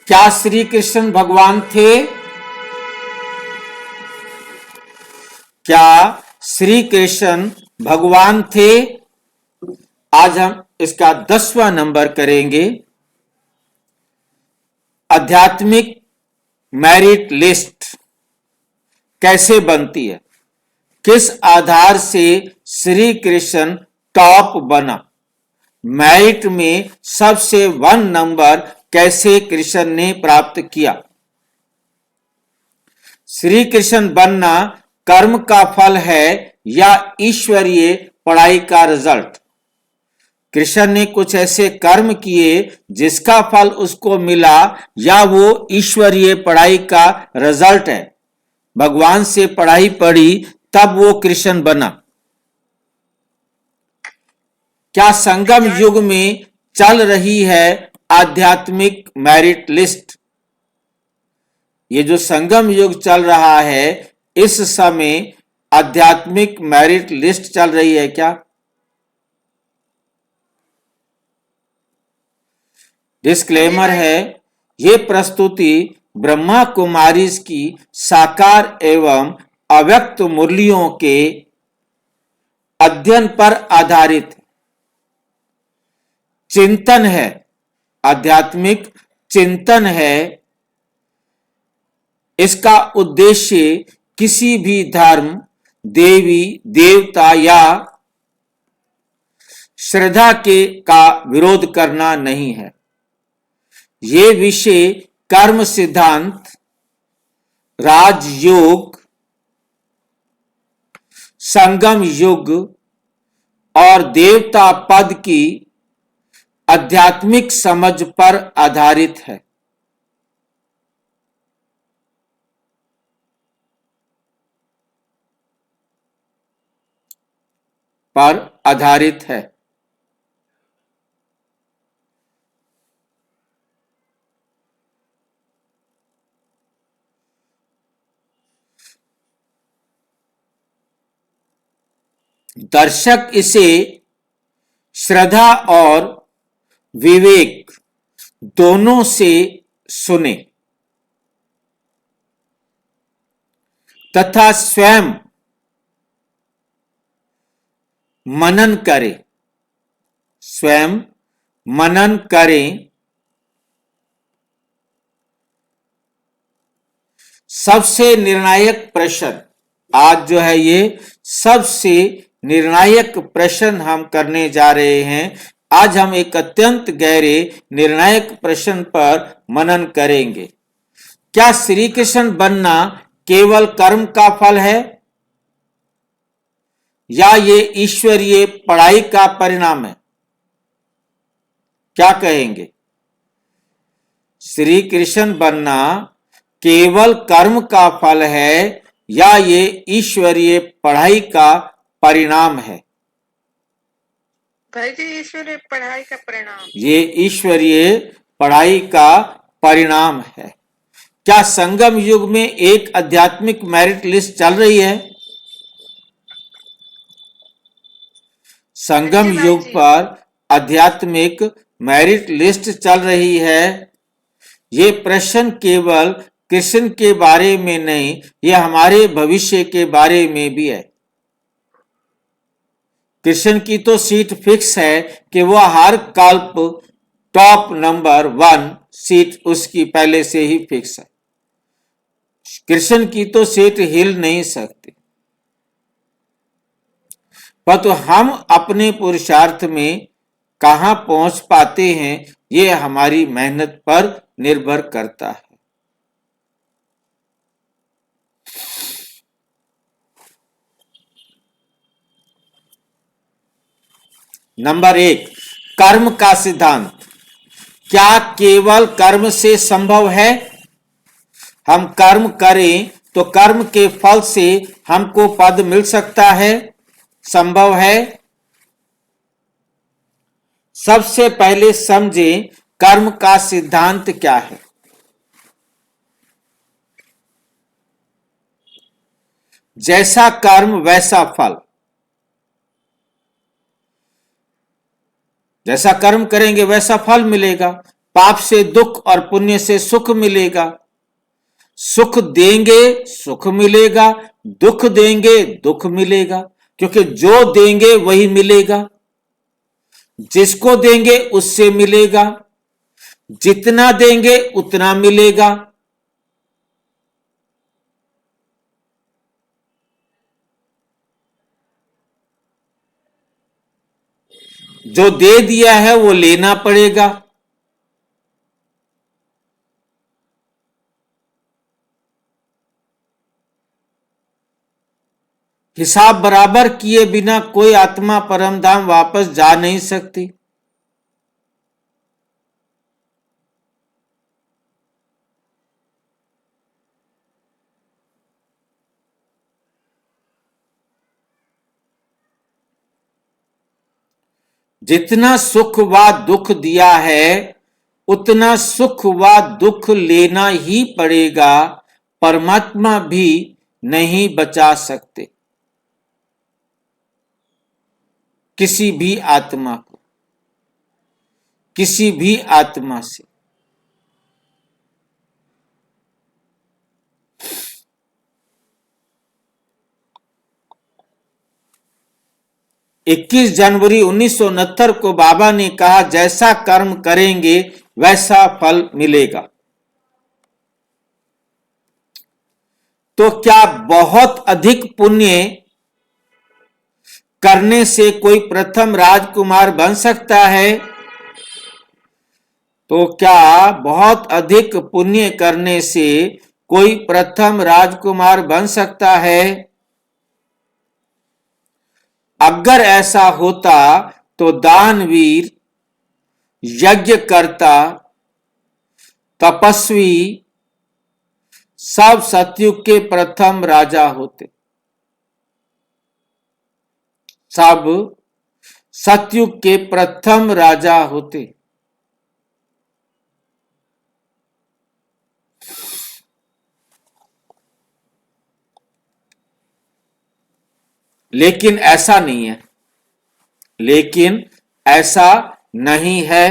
क्या श्री कृष्ण भगवान थे? क्या श्री कृष्ण भगवान थे? आज हम इसका 10वां नंबर करेंगे। आध्यात्मिक मेरिट लिस्ट कैसे बनती है? किस आधार से श्री कृष्ण टॉप बना? मेरिट में सबसे 1 नंबर कैसे कृष्ण ने प्राप्त किया? श्री कृष्ण बनना कर्म का फल है या ईश्वरीय पढ़ाई का रिजल्ट? कृष्ण ने कुछ ऐसे कर्म किए जिसका फल उसको मिला या वो ईश्वरीय पढ़ाई का रिजल्ट है? भगवान से पढ़ाई पढ़ी तब वो कृष्ण बना। क्या संगम युग में चल रही है आध्यात्मिक मेरिट लिस्ट? ये जो संगम युग चल रहा है, इस समय आध्यात्मिक मेरिट लिस्ट चल रही है क्या? डिस्क्लेमर है, ये प्रस्तुति ब्रह्मा कुमारी की साकार एवं अव्यक्त मूल्यों के अध्ययन पर आधारित चिंतन है, आध्यात्मिक चिंतन है। इसका उद्देश्य किसी भी धर्म, देवी देवता या श्रद्धा का विरोध करना नहीं है। ये विषय कर्म सिद्धांत, राजयोग, संगम युग और देवता पद की आध्यात्मिक समझ पर आधारित है। दर्शक इसे श्रद्धा और विवेक दोनों से सुने तथा स्वयं मनन करें, सबसे निर्णायक प्रश्न आज जो है, ये सबसे निर्णायक प्रश्न हम करने जा रहे हैं। आज हम एक अत्यंत गहरे निर्णायक प्रश्न पर मनन करेंगे। क्या श्री कृष्ण बनना केवल कर्म का फल है या ये ईश्वरीय पढ़ाई का परिणाम है? क्या कहेंगे? श्री कृष्ण बनना केवल कर्म का फल है या ये ईश्वरीय पढ़ाई का परिणाम है? भाई जी, ईश्वरीय पढ़ाई का परिणाम। ये ईश्वरीय पढ़ाई का परिणाम है। क्या संगम युग में एक आध्यात्मिक मेरिट लिस्ट चल रही है? संगम युग पर आध्यात्मिक मेरिट लिस्ट चल रही है। ये प्रश्न केवल कृष्ण के बारे में नहीं, यह हमारे भविष्य के बारे में भी है। कृष्ण की तो सीट फिक्स है कि वह हर कल्प टॉप नंबर 1 सीट उसकी पहले से ही फिक्स है। कृष्ण की तो सीट हिल नहीं सकती, परंतु हम अपने पुरुषार्थ में कहां पहुंच पाते हैं, यह हमारी मेहनत पर निर्भर करता है। नंबर 1, कर्म का सिद्धांत। क्या केवल कर्म से संभव है? हम कर्म करें तो कर्म के फल से हमको पद मिल सकता है? संभव है? सबसे पहले समझें कर्म का सिद्धांत क्या है। जैसा कर्म वैसा फल। जैसा कर्म करेंगे वैसा फल मिलेगा। पाप से दुख और पुण्य से सुख मिलेगा। सुख देंगे सुख मिलेगा, दुख देंगे दुख मिलेगा, क्योंकि जो देंगे वही मिलेगा। जिसको देंगे उससे मिलेगा, जितना देंगे उतना मिलेगा। जो दे दिया है वो लेना पड़ेगा। हिसाब बराबर किए बिना कोई आत्मा परम धाम वापस जा नहीं सकती। जितना सुख व दुख दिया है उतना सुख व दुख लेना ही पड़ेगा। परमात्मा भी नहीं बचा सकते किसी भी आत्मा को, किसी भी आत्मा से। 21 जनवरी 1969 को बाबा ने कहा, जैसा कर्म करेंगे वैसा फल मिलेगा। तो क्या बहुत अधिक पुण्य करने से कोई प्रथम राजकुमार बन सकता है? तो क्या बहुत अधिक पुण्य करने से कोई प्रथम राजकुमार बन सकता है? अगर ऐसा होता तो दानवीर, यज्ञकर्ता, तपस्वी सब सतयुग के प्रथम राजा होते। सब सतयुग के प्रथम राजा होते। लेकिन ऐसा नहीं है, लेकिन ऐसा नहीं है।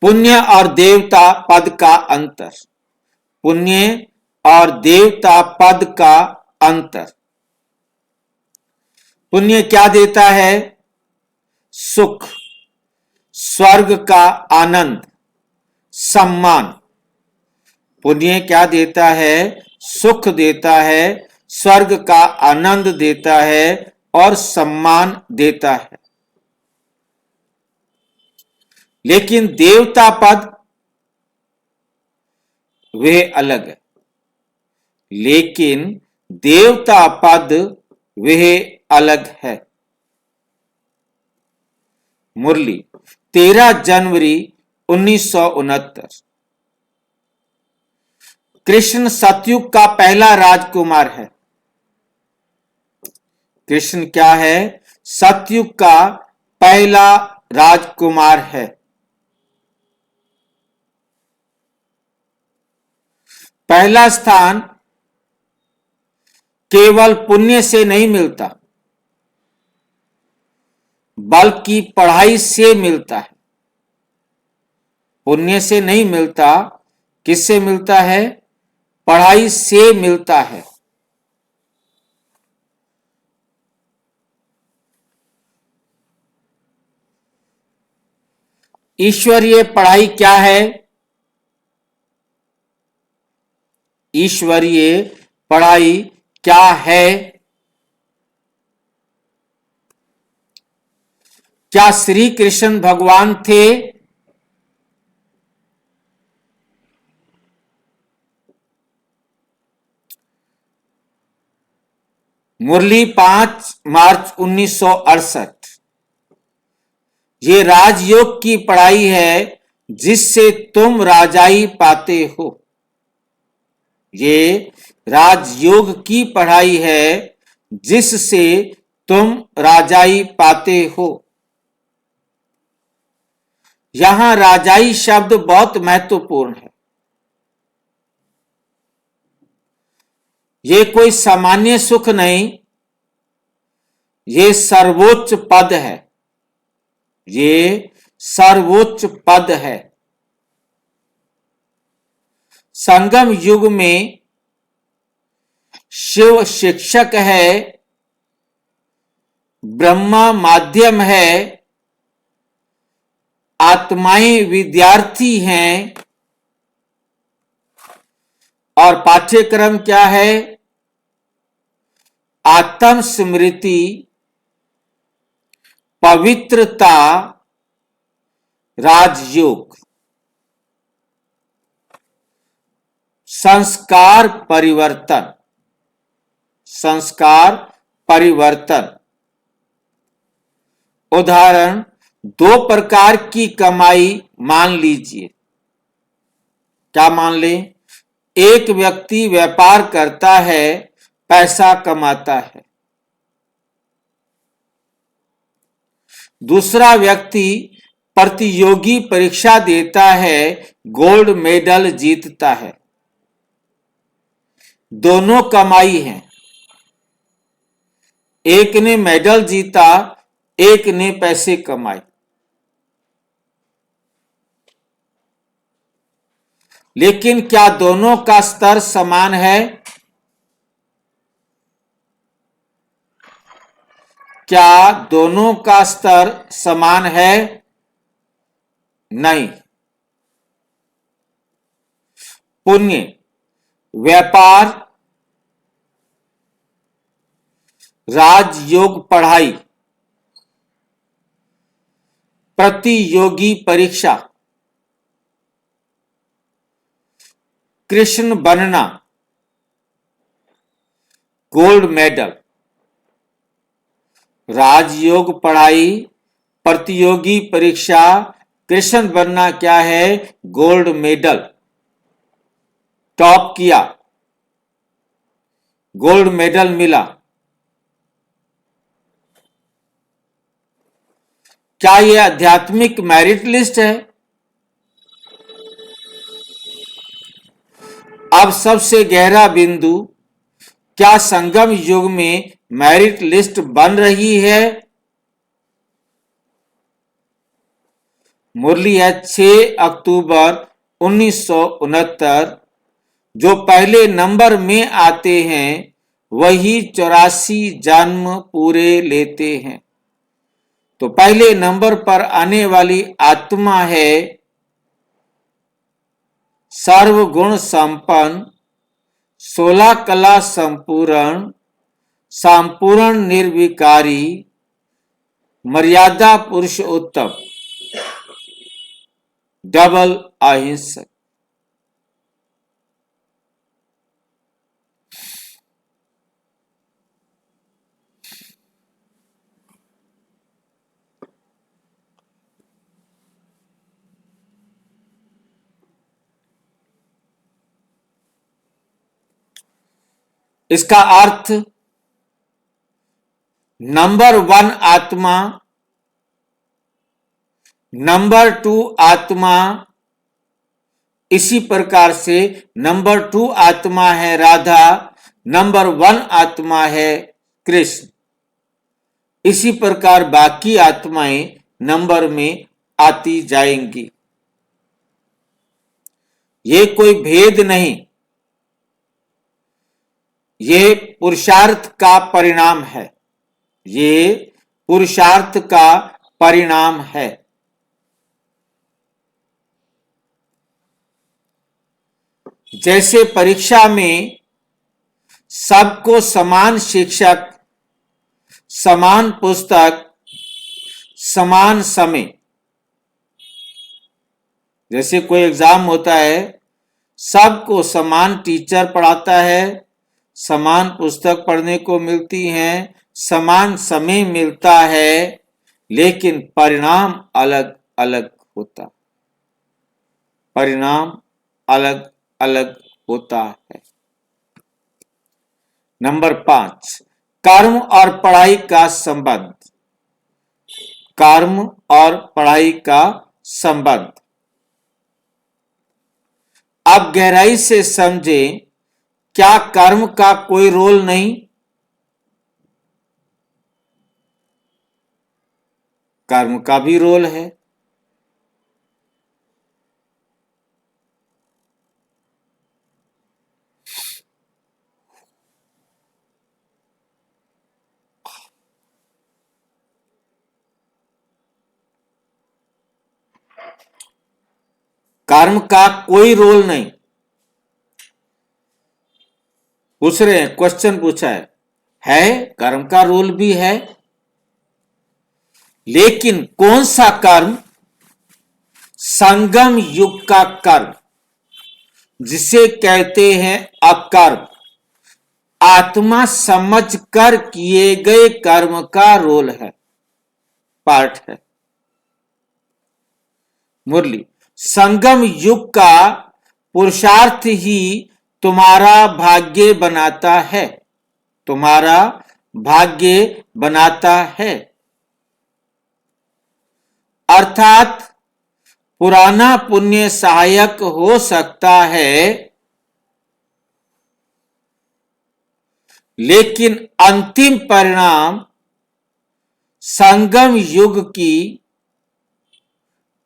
पुण्य और देवता पद का अंतर, पुण्य और देवता पद का अंतर। पुण्य क्या देता है? सुख, स्वर्ग का आनंद, सम्मान। पुण्य क्या देता है? सुख देता है, स्वर्ग का आनंद देता है और सम्मान देता है। लेकिन देवता पद वह अलग है। लेकिन देवता पद वह अलग है। मुरली 13 जनवरी 1969। कृष्ण सतयुग का पहला राजकुमार है। कृष्ण क्या है? सतयुग का पहला राजकुमार है। पहला स्थान केवल पुण्य से नहीं मिलता, बल्कि पढ़ाई से मिलता है। पुण्य से नहीं मिलता, किससे मिलता है? पढ़ाई से मिलता है। ईश्वरीय पढ़ाई क्या है? ईश्वरीय पढ़ाई क्या है? क्या श्री कृष्ण भगवान थे? मुरली 5 मार्च 1968। ये राजयोग की पढ़ाई है जिससे तुम राजाई पाते हो। ये राजयोग की पढ़ाई है जिससे तुम राजाई पाते हो। यहां राजाई शब्द बहुत महत्वपूर्ण है। ये कोई सामान्य सुख नहीं, ये सर्वोच्च पद है। ये सर्वोच्च पद है। संगम युग में शिव शिक्षक है, ब्रह्मा माध्यम है, आत्माएं विद्यार्थी हैं, और पाठ्यक्रम क्या है? आत्म स्मृति, पवित्रता, राजयोग, संस्कार परिवर्तन। संस्कार परिवर्तन। उदाहरण, 2 प्रकार की कमाई मान लीजिए। क्या मान लें? एक व्यक्ति व्यापार करता है, पैसा कमाता है। दूसरा व्यक्ति प्रतियोगी परीक्षा देता है, गोल्ड मेडल जीतता है। दोनों कमाई हैं। एक ने मेडल जीता, एक ने पैसे कमाए। लेकिन क्या दोनों का स्तर समान है? क्या दोनों का स्तर समान है? नहीं। पुण्य, व्यापार, राजयोग पढ़ाई, प्रतियोगी परीक्षा, कृष्ण बनना, गोल्ड मेडल। राजयोग पढ़ाई, प्रतियोगी परीक्षा, कृष्ण बनना क्या है? Gold medal. टॉप किया, गोल्ड मेडल मिला। क्या यह आध्यात्मिक मेरिट लिस्ट है? अब सबसे गहरा बिंदु, क्या संगम युग में मेरिट लिस्ट बन रही है? मुरली है 6 अक्टूबर 1969। जो पहले नंबर में आते हैं वही 84 जन्म पूरे लेते हैं। तो पहले नंबर पर आने वाली आत्मा है सर्वगुण संपन्न, 16 कला संपूर्ण, संपूर्ण निर्विकारी, मर्यादा पुरुषोत्तम, डबल अहिंसक। इसका अर्थ, नंबर 1 आत्मा, नंबर 2 आत्मा, इसी प्रकार से नंबर 2 आत्मा है राधा, नंबर 1 आत्मा है कृष्ण। इसी प्रकार बाकी आत्माएं नंबर में आती जाएंगी। ये कोई भेद नहीं, ये पुरुषार्थ का परिणाम है। ये पुरुषार्थ का परिणाम है। जैसे परीक्षा में सबको समान शिक्षक, समान पुस्तक, समान समय। जैसे कोई एग्जाम होता है, सबको समान टीचर पढ़ाता है, समान पुस्तक पढ़ने को मिलती हैं, समान समय मिलता है, लेकिन परिणाम अलग अलग होता। परिणाम अलग अलग होता है। नंबर 5, कर्म और पढ़ाई का संबंध। कर्म और पढ़ाई का संबंध। अब गहराई से समझें, क्या कर्म का कोई रोल नहीं? कर्म का भी रोल है। कर्म का कोई रोल नहीं। पूछ रहे हैं, क्वेश्चन पूछा है कर्म का रोल भी है, लेकिन कौन सा कर्म? संगम युग का कर्म, जिसे कहते हैं अकर्म, आत्मा समझ कर किए गए कर्म का रोल है, पार्ट है। मुरली, संगम युग का पुरुषार्थ ही तुम्हारा भाग्य बनाता है, तुम्हारा भाग्य बनाता है। अर्थात पुराना पुण्य सहायक हो सकता है, लेकिन अंतिम परिणाम संगम युग की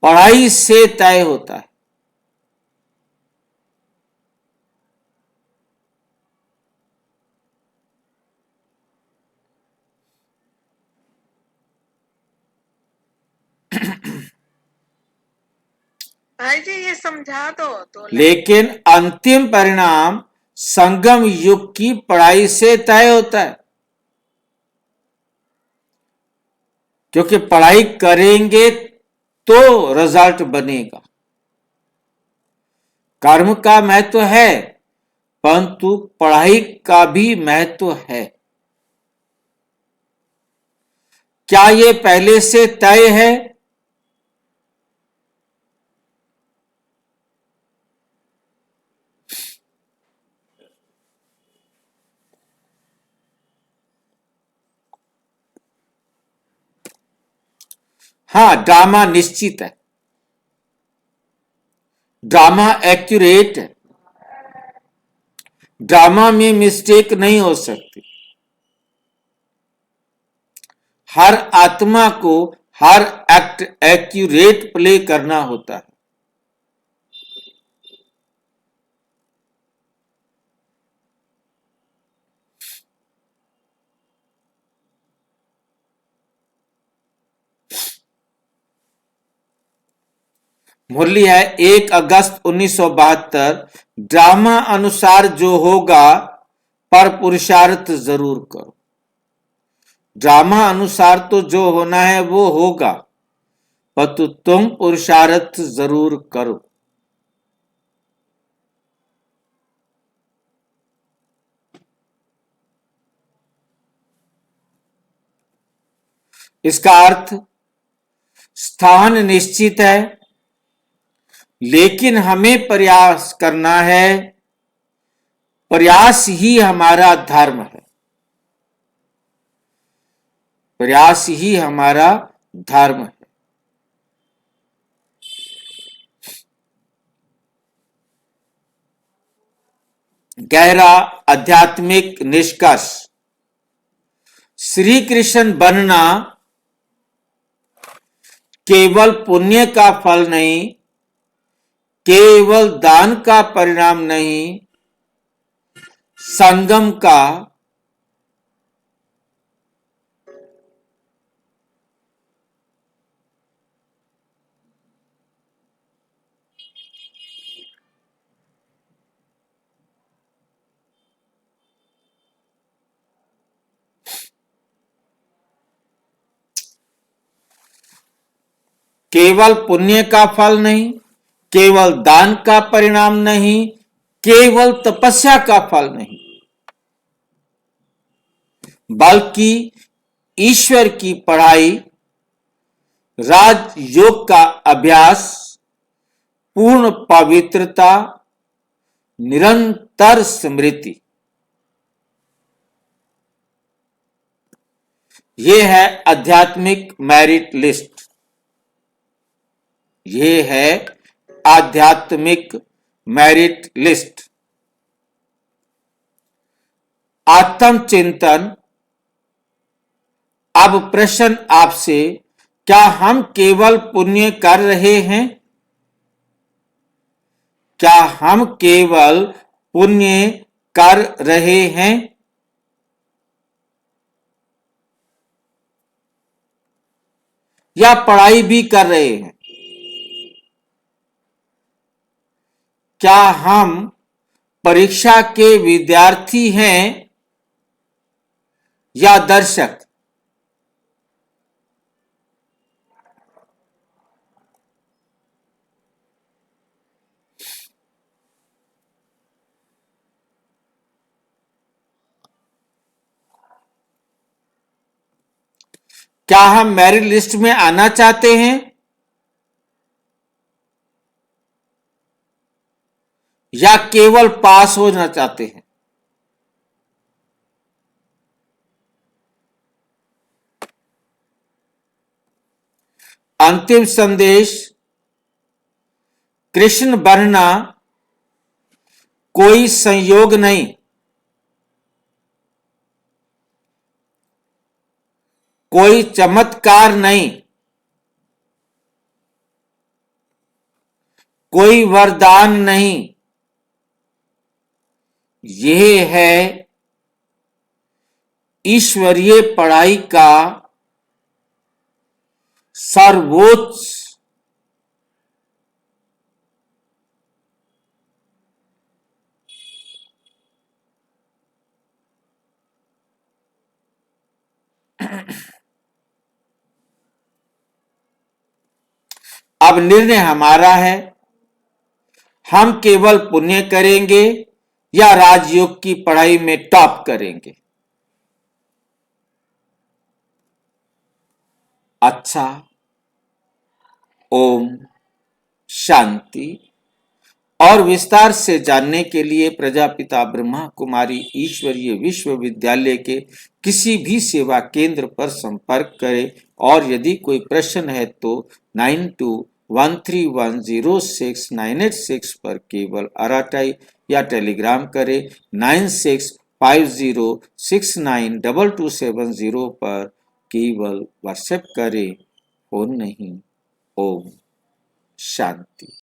पढ़ाई से तय होता है। भाई जी ये समझा दो लेकिन अंतिम परिणाम संगम युग की पढ़ाई से तय होता है, क्योंकि पढ़ाई करेंगे तो रिजल्ट बनेगा। कर्म का महत्व है, परंतु पढ़ाई का भी महत्व है। क्या ये पहले से तय है? हाँ, ड्रामा निश्चित है, ड्रामा एक्यूरेट है, ड्रामा में मिस्टेक नहीं हो सकती। हर आत्मा को हर एक्ट एक्यूरेट प्ले करना होता है। मुरली है 1 अगस्त 1972, ड्रामा अनुसार जो होगा पर पुरुषार्थ जरूर करो। ड्रामा अनुसार तो जो होना है वो होगा, परंतु तुम पुरुषार्थ जरूर करो। इसका अर्थ स्थान निश्चित है, लेकिन हमें प्रयास करना है, प्रयास ही हमारा धर्म है, प्रयास ही हमारा धर्म है। गहरा आध्यात्मिक निष्कर्ष, श्री कृष्ण बनना केवल पुण्य का फल नहीं, केवल दान का परिणाम नहीं, संगम का केवल पुण्य का फल नहीं, केवल दान का परिणाम नहीं, केवल तपस्या का फल नहीं, बल्कि ईश्वर की पढ़ाई, राजयोग का अभ्यास, पूर्ण पवित्रता, निरंतर स्मृति। यह है आध्यात्मिक मेरिट लिस्ट, ये है आध्यात्मिक मेरिट लिस्ट। आत्मचिंतन। अब प्रश्न आपसे, क्या हम केवल पुण्य कर रहे हैं? क्या हम केवल पुण्य कर रहे हैं या पढ़ाई भी कर रहे हैं? क्या हम परीक्षा के विद्यार्थी हैं या दर्शक? क्या हम मेरिट लिस्ट में आना चाहते हैं या केवल पास होना चाहते हैं? अंतिम संदेश, कृष्ण बनना कोई संयोग नहीं, कोई चमत्कार नहीं, कोई वरदान नहीं, यह है ईश्वरीय पढ़ाई का सर्वोच्च अब निर्णय हमारा है, हम केवल पुण्य करेंगे या राजयोग की पढ़ाई में टॉप करेंगे। अच्छा, ओम शांति। और विस्तार से जानने के लिए प्रजापिता ब्रह्मा कुमारी ईश्वरीय विश्वविद्यालय के किसी भी सेवा केंद्र पर संपर्क करें और यदि कोई प्रश्न है तो 9213106986 पर केवल अराटाई या टेलीग्राम करें। 9650692270 पर केवल व्हाट्सएप करें, फोन नहीं। ओम शांति।